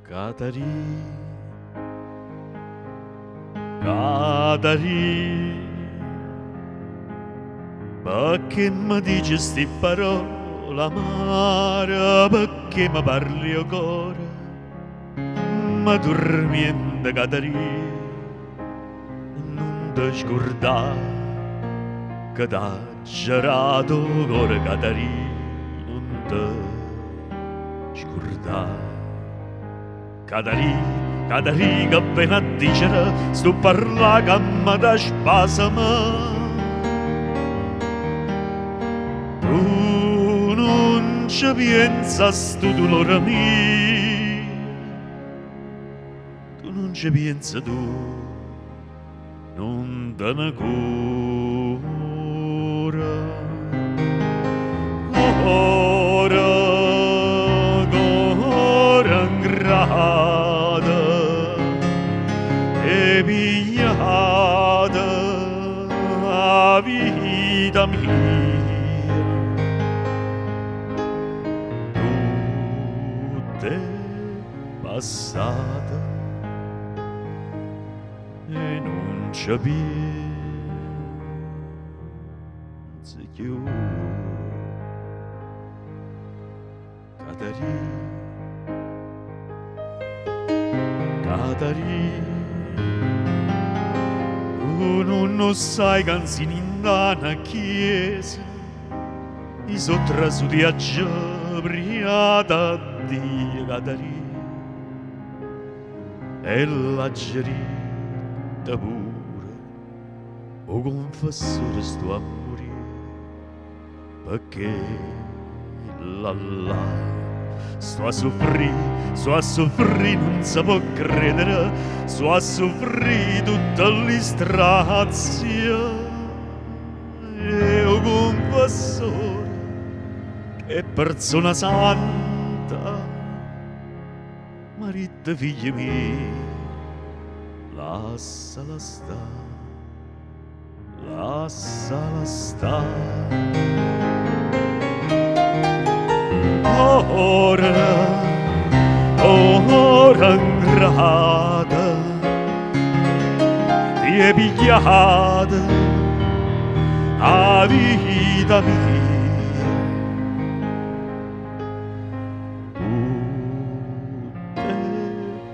Catarì, Catarì, perché mi dici sti parole amare, perché mi parli ancora, ma dormiendo Catarì, non ti scordare che t'ha girato cuore Catarì, non ti scordare. Catarì, Catarì che viene a dicere sto parla che mi da spasama. Tu non ci pensa sto dolore mio, tu non ci pensa tu, non te ne cura. Ora, ora ingrata e pigliata la vita mia. Tutte passate e non ci pensi più. Catarì, Catarì, tu non sai canzini in una chiesa, i sottrasuti a giabriata a Dio, Catarì, e la gerita pure, o confessore sto a morire, perché là sto a soffrire, non si può credere, sto a soffrire tutta l'istrazia e un confessore che persona santa, marito figli miei, lasciala sta. Ora ingrata, ti è pigliata a vita mia. Tutte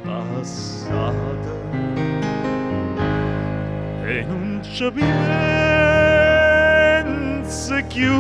passate e non ci pensi più.